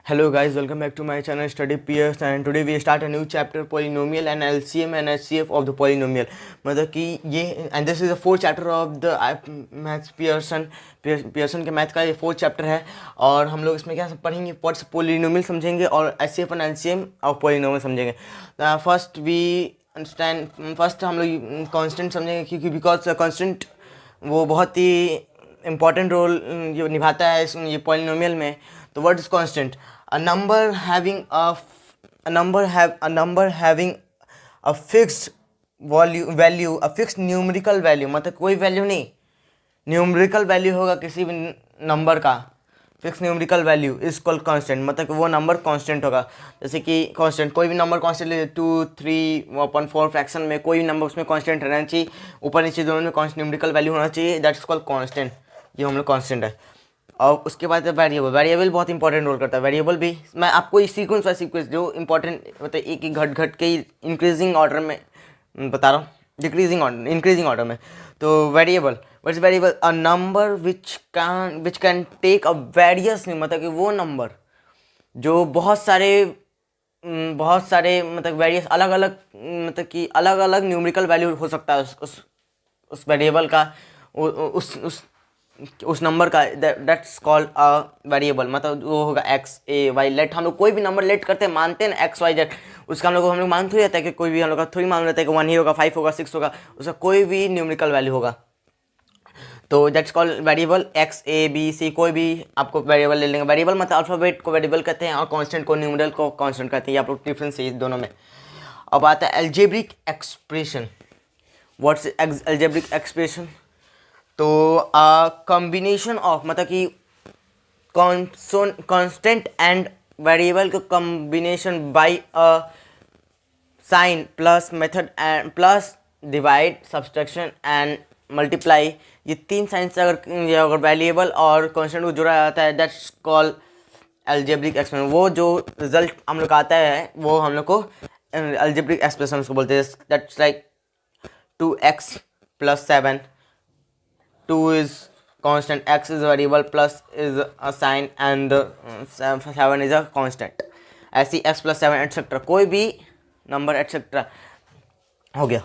Hello guys, welcome back to my channel Study PS and today we start a new chapter polynomial and LCM and HCF of the polynomial. मतलब कि ये and this is the fourth chapter of the maths Pearson के math का ये fourth chapter है और हम लोग इसमें क्या पढ़ेंगे व्हाट्स पोलिनोमियल समझेंगे और HCF and LCM of polynomial समझेंगे. फर्स्ट हम लोग कांस्टेंट समझेंगे क्योंकि बिकॉज कांस्टेंट वो बहुत ही इम्पॉर्टेंट रोल ये निभाता है ये पोलिनोमियल में. तो what is constant? A number having a fixed value, a fixed numerical value, मतलब कोई वैल्यू नहीं, न्यूमरिकल वैल्यू होगा किसी भी नंबर का, fix numerical value is called constant. मतलब कि वो नंबर कांस्टेंट होगा. जैसे कि कांस्टेंट कोई भी नंबर कांस्टेंट ले 2, 3, 1/4 फ्रैक्शन में कोई भी नंबर उसमें कांस्टेंट रहना चाहिए, ऊपर नीचे दोनों में कांस्टेंट न्यूमरिकल वैल्यू होना चाहिए. That is called constant. ये हम लोग कांस्टेंट है. और उसके बाद वेरिएबल बहुत इंपॉर्टेंट रोल करता है. वेरिएबल भी मैं आपको इस सीक्वेंस बाय सीक्वेंस जो इंपॉर्टेंट मतलब एक एक घट के इंक्रीजिंग ऑर्डर में बता रहा हूँ, इंक्रीजिंग ऑर्डर में. तो variable, what is variable? A number which can take a various, मतलब कि वो नंबर जो बहुत सारे मतलब वेरियस अलग अलग मतलब कि अलग अलग न्यूमेरिकल वैल्यू हो सकता है उस वेरिएबल का, उस नंबर का. That's called a variable. मतलब वो होगा एक्स ए वाई. लेट हम लोग कोई भी नंबर लेट करते हैं, मानते हैं ना एक्स वाई जेड, उसका हम लोग मान थोड़ी जाता है कि कोई भी हम लोग का थोड़ी मान लेता है कि 1 ही होगा, 5 होगा, 6 होगा, उसका कोई भी न्यूमेरिकल वैल्यू होगा. तो that's called variable. X a b c कोई भी आपको वेरिएबल ले लेंगे. वेरिएबल मतलब अल्फाबेट को वेरिएबल कहते हैं और कांस्टेंट को न्यूमेरिकल को कांस्टेंट कहते हैं. ये आप लोग डिफरेंस है दोनों में. अब आता है algebraic expression. What's algebraic expression? तो कॉम्बिनेशन ऑफ मतलब कि कांस्टेंट एंड वेरिएबल का combination by a sign plus method and plus divide subtraction and multiply. ये तीन साइन से अगर वेरिएबल और कांस्टेंट को जोड़ा जाता है दैट्स कॉल्ड अलजेब्रिक एक्सप्रेशन. वो जो रिजल्ट हम लोग आता है वो हम लोग को अलजेब्रिक एक्सप्रेशन उसको बोलते हैं. That's like 2x + 7. 2 is constant, x is a variable, plus is a sign and 7 is a constant. ऐसी x + 7 एटसेट्रा कोई भी नंबर एटसेट्रा हो गया.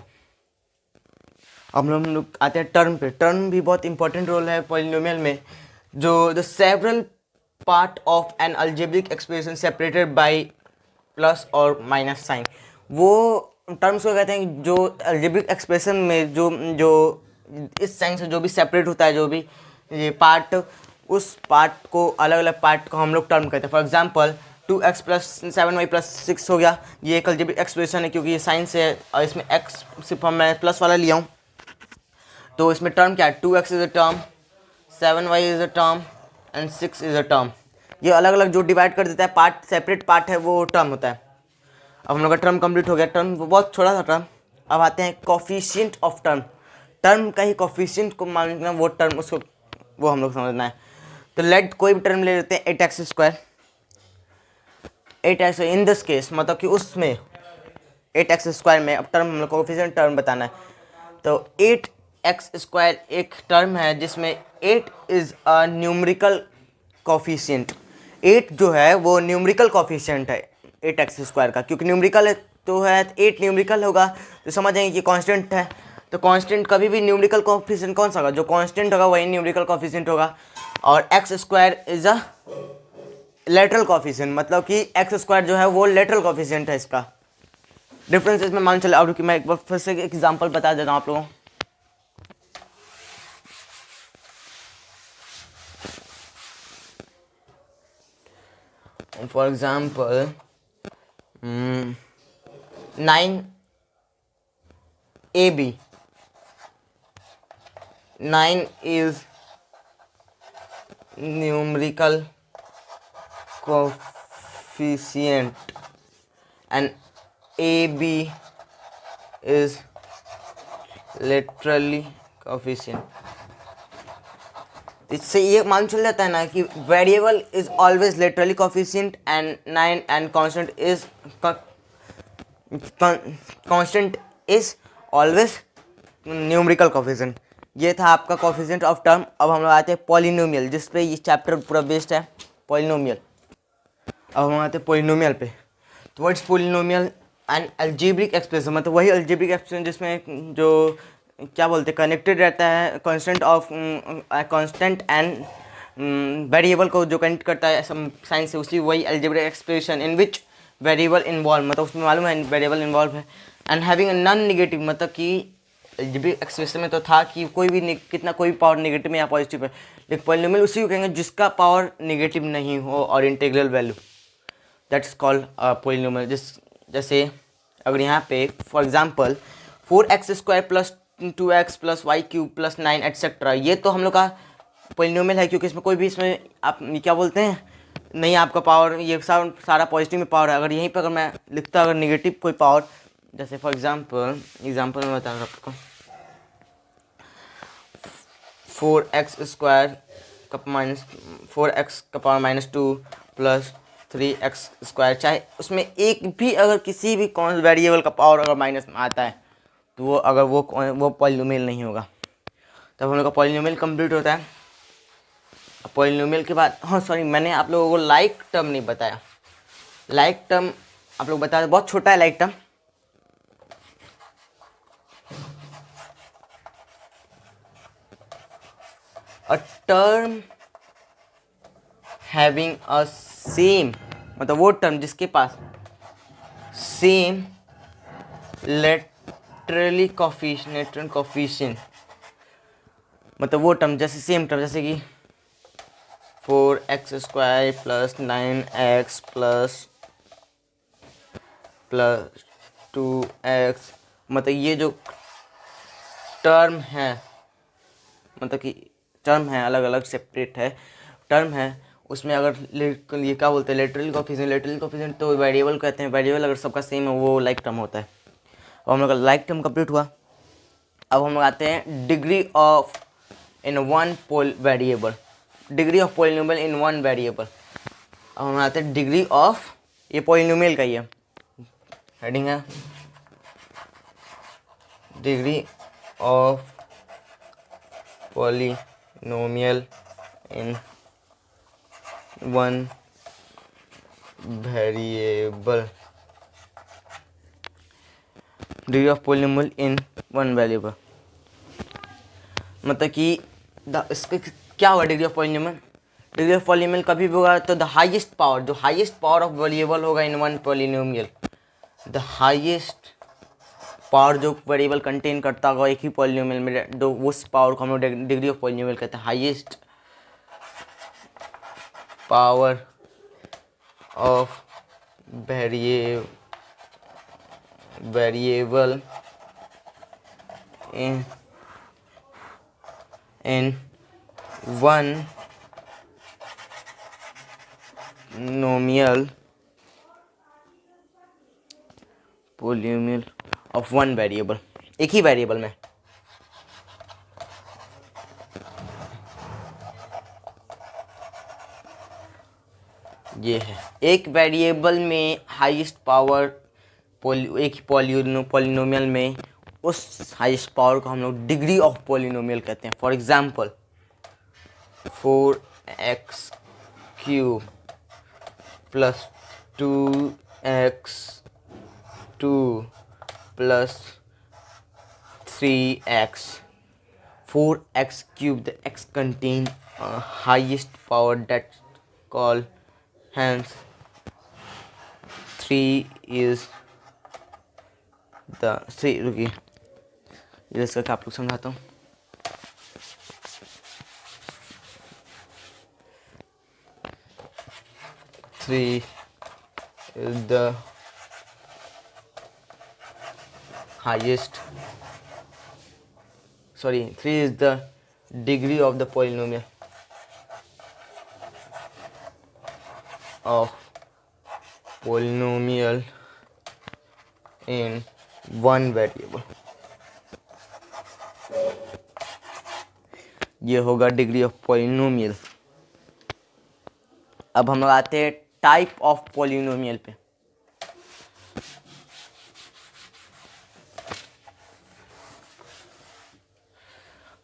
अब हम लोग आते हैं टर्म पे. टर्म भी बहुत इंपॉर्टेंट रोल है पॉलिनोमियल में. जो the several part of N algebraic expression separated by plus और माइनस साइन, वो टर्म्स को कहते हैं. जो अलजेब्रिक एक्सप्रेशन में जो इस साइन से जो भी सेपरेट होता है, जो भी ये पार्ट, उस पार्ट को अलग अलग पार्ट को हम लोग टर्म कहते हैं. फॉर एग्जांपल 2x + 7y + 6 हो गया. ये एक अलजेब्रिक एक्सप्रेशन है क्योंकि ये साइन से है और इसमें x सिर्फ मैं प्लस वाला लिया हूँ. तो इसमें टर्म क्या है? 2x is a term, 7y is a term and 6 is a term. ये अलग अलग जो डिवाइड कर देता है पार्ट, सेपरेट पार्ट है, वो टर्म होता है. अब हम लोग का टर्म कंप्लीट हो गया. टर्म बहुत छोटा सा टर्म. अब आते हैं कोफिशिएंट ऑफ टर्म. टर्म का ही कोफिशिएंट को मानना, वो टर्म उसको वो हम लोग समझना है. तो लेट कोई भी टर्म ले लेते हैं 8x². 8x in this case मतलब कि उसमें 8x² में अब टर्म हम लोग कोफिशिएंट टर्म बताना है. तो 8x² एक टर्म है जिसमें 8 इज अ न्यूमेरिकल कोफिशिएंट. 8 जो है वो न्यूमेरिकल कोफिशिएंट है 8x² का, क्योंकि न्यूमेरिकल है तो है 8 न्यूमेरिकल होगा. तो समझ जाएंगे कि कांस्टेंट है. तो कांस्टेंट कभी भी न्यूमेरिकल कोफिशिएंट कौन सा होगा? जो कांस्टेंट होगा वही न्यूमेरिकल कोफिशिएंट होगा. और x² is a lateral coefficient, मतलब कि x² जो है वो लेटरल कोफिशिएंट है. इसका डिफरेंस इसमें मान चले. अब मैं एक बार फिर से एक एग्जांपल बता देता हूँ आप लोगों. For example 9ab. 9 is numerical coefficient and AB is literally coefficient. इससे ये मालूम चल जाता है ना कि variable is always literally coefficient and 9 and constant is always numerical coefficient. ये था आपका कोफिशिएंट ऑफ टर्म. अब हम लोग आते हैं पॉलिनोमियल, जिस पे ये चैप्टर पूरा बेस्ड है. पॉलिनोमियल अब हम आते हैं पोलिनोमियल पे। तो what's polynomial and algebraic expression, मतलब वही अलजेब्रिक एक्सप्रेशन जिसमें जो क्या बोलते हैं कनेक्टेड रहता है कांस्टेंट एंड वेरिएबल को जो कनेक्ट करता है साइंस से, उसी वही algebraic expression in which variable involve, मतलब उसमें मालूम है वेरिएबल इन्वॉल्व है। And having a non negative, मतलब कि अलजेब्रिक एक्सप्रेशन में तो था कि कोई भी कितना कोई पावर नेगेटिव में या पॉजिटिव है, लेकिन पॉलिनोमियल उसी को कहेंगे जिसका पावर नेगेटिव नहीं हो और integral value, that's called polynomial. जैसे अगर यहाँ पे for example 4x² plus 2x plus y cube plus 9 etcetera, ये तो हम लोग का पोलिनोमियल है क्योंकि इसमें कोई भी इसमें आप क्या बोलते हैं नहीं, आपका पावर ये सारा पॉजिटिव में पावर है। अगर यहीं पर अगर मैं लिखता अगर नेगेटिव कोई पावर, जैसे फॉर एग्जांपल मैं बता रहा हूँ आपको 4x² का माइनस 4x का पावर -2 प्लस 3x², चाहे उसमें एक भी अगर किसी भी कौन वेरिएबल का पावर अगर माइनस में आता है तो वो अगर वो पॉलिनोमियल नहीं होगा। तब हम लोग का पॉलिनोमियल कंप्लीट होता है। पॉलिनोमियल के बाद हाँ सॉरी, मैंने आप लोगों को लाइक टर्म नहीं बताया। लाइक टर्म आप लोग बता, बहुत छोटा है like term. A term having a same, मतलब वो टर्म जिसके पास सेम लेटरली कोफिशिएंट, मतलब वो टर्म जैसे सेम टर्म जैसे कि 4x² plus 9x plus 2x, मतलब ये जो टर्म है, मतलब कि टर्म है अलग अलग सेपरेट है टर्म है, उसमें अगर ये क्या बोलते हैं लेटरल कोफिशिएंट तो वेरिएबल कहते हैं। वेरिएबल अगर सबका सेम है वो लाइक टर्म होता है। और हम लोग का लाइक टर्म कंप्लीट हुआ। अब हम लोग आते हैं degree of in one variable, degree of polynomial in one variable. अब हम आते हैं डिग्री ऑफ, ये पॉलिनोमियल का ही है, हेडिंग है degree of polynomial in one variable, degree of polynomial in one variable, मतलब कि इसका क्या होगा degree of polynomial. Degree of polynomial कभी भी होगा तो द हाईएस्ट पावर, जो हाईएस्ट पावर ऑफ वेरिएबल होगा in one polynomial, the highest power जो वेरिएबल कंटेन करता होगा एक ही पॉलिनोमियल में, दो उस पावर को हम लोग डिग्री ऑफ पॉलिनोमियल कहते हैं। Highest power of variable in one nomial polynomial of one variable, एक ही वेरिएबल में। ये है एक वेरिएबल में हाईएस्ट पावर, एक पॉलिनोमियल में उस हाईएस्ट पावर को हम लोग डिग्री ऑफ पॉलिनोमियल कहते हैं। For example 4x³ plus 2x² plus 3x, 4x³, the x contain highest power that called, hence 3 is the 3, रुकिए ये इसका आप लोग समझाता हूँ। Three is the highest, sorry, 3 is the degree of the polynomial in one variable, ये होगा degree of polynomial. अब हम लोग आते हैं टाइप ऑफ पॉलिनोमियल पे।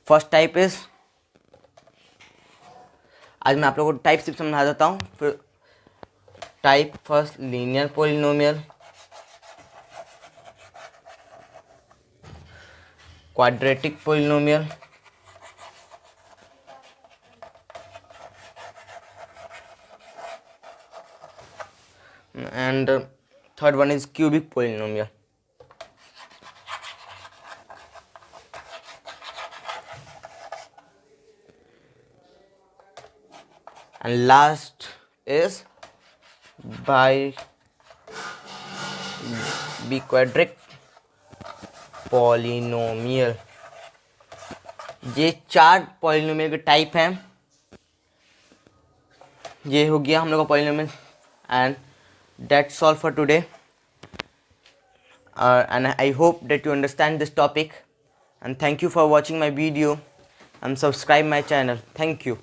फर्स्ट टाइप इज, आज मैं आप लोगों को टाइप सिर्फ समझा देता हूँ, फिर type first linear polynomial, quadratic polynomial, and third one is cubic polynomial. And last is biquadratic polynomial. ये 4 पॉलिनोमियल के टाइप हैं. ये हो गया हम लोग का polynomial. And that's all for today. And I hope that you understand this topic, and thank you for watching my video and subscribe my channel. Thank you.